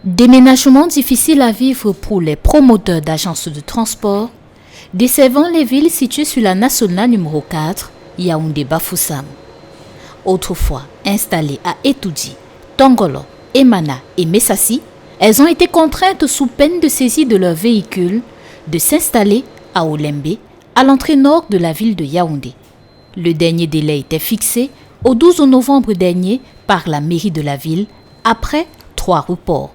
Déménagement difficile à vivre pour les promoteurs d'agences de transport desservant les villes situées sur la nationale numéro 4, Yaoundé-Bafoussam. Autrefois installées à Etoudi, Tongolo, Emana et Messassi, elles ont été contraintes sous peine de saisie de leurs véhicules de s'installer à Olembe, à l'entrée nord de la ville de Yaoundé. Le dernier délai était fixé au 12 novembre dernier par la mairie de la ville après 3 reports.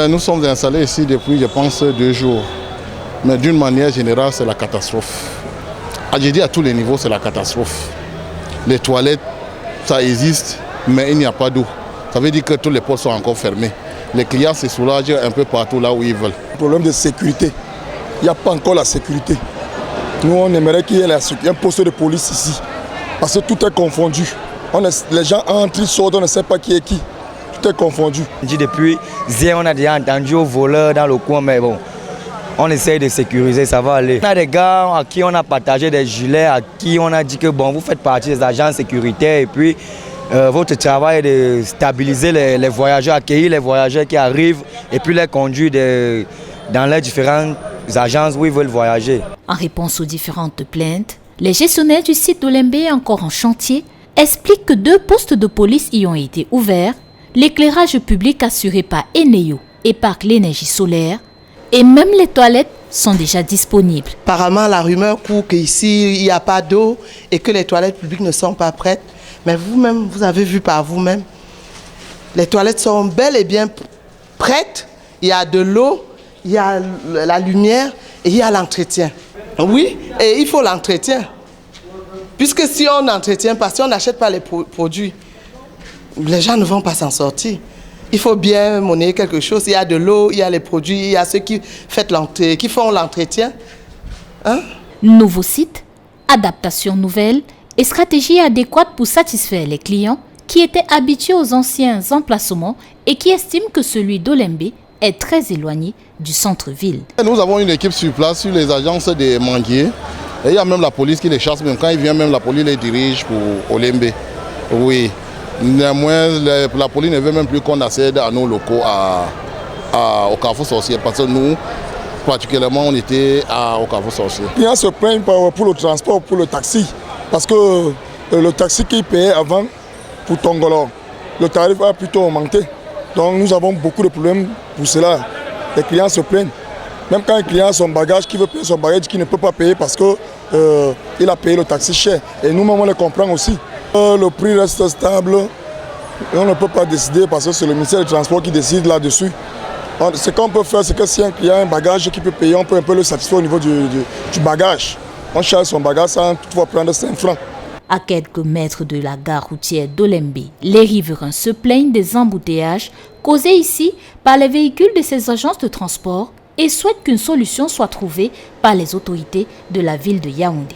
Nous sommes installés ici depuis, je pense, 2 jours. Mais d'une manière générale, c'est la catastrophe. J'ai dit à tous les niveaux, c'est la catastrophe. Les toilettes, ça existe, mais il n'y a pas d'eau. Ça veut dire que tous les ports sont encore fermés. Les clients se soulagent un peu partout là où ils veulent. Problème de sécurité. Il n'y a pas encore la sécurité. Nous, on aimerait qu'il y ait un poste de police ici. Parce que tout est confondu. Les gens entrent, ils sortent, on ne sait pas qui est qui. Tout est confondu. Depuis hier, on a déjà entendu aux voleurs dans le coin, mais bon, on essaye de sécuriser, ça va aller. On a des gars à qui on a partagé des gilets, à qui on a dit que bon, vous faites partie des agents sécuritaires et puis votre travail est de stabiliser les voyageurs, accueillir les voyageurs qui arrivent et puis les conduire dans les différentes agences où ils veulent voyager. En réponse aux différentes plaintes, les gestionnaires du site d'Olembe, encore en chantier, expliquent que 2 postes de police y ont été ouverts, l'éclairage public assuré par Eneo et par l'énergie solaire, et même les toilettes sont déjà disponibles. Apparemment, la rumeur court qu'ici, il n'y a pas d'eau et que les toilettes publiques ne sont pas prêtes. Mais vous-même, vous avez vu par vous-même, les toilettes sont bel et bien prêtes. Il y a de l'eau, il y a la lumière et il y a l'entretien. Oui, et il faut l'entretien. Puisque si on n'entretient pas, si on n'achète pas les produits, les gens ne vont pas s'en sortir. Il faut bien monnayer quelque chose. Il y a de l'eau, il y a les produits, il y a ceux qui font l'entretien. Hein? Nouveau site, adaptation nouvelle et stratégie adéquate pour satisfaire les clients qui étaient habitués aux anciens emplacements et qui estiment que celui d'Olembe est très éloigné du centre-ville. Nous avons une équipe sur place, sur les agences des manguiers. Et il y a même la police qui les chasse, même quand ils viennent, même la police les dirige pour Olembe. Oui. Néanmoins, la police ne veut même plus qu'on accède à nos locaux au Carrefour Sorcier parce que nous, particulièrement, on était au Carrefour Sorcier. Les clients se plaignent pour le transport, pour le taxi. Parce que le taxi qu'ils payaient avant pour Tongolo, le tarif a plutôt augmenté. Donc nous avons beaucoup de problèmes pour cela. Les clients se plaignent. Même quand un client a son bagage, qui veut payer son bagage, qui ne peut pas payer parce qu'il a payé le taxi cher. Et nous-mêmes, on les comprend aussi. Le prix reste stable. Et on ne peut pas décider parce que c'est le ministère des Transports qui décide là-dessus. Ce qu'on peut faire, c'est que si un client a un bagage qui peut payer, on peut un peu le satisfaire au niveau du bagage. On charge son bagage sans toutefois prendre 5 francs. À quelques mètres de la gare routière d'Olembe, les riverains se plaignent des embouteillages causés ici par les véhicules de ces agences de transport et souhaitent qu'une solution soit trouvée par les autorités de la ville de Yaoundé.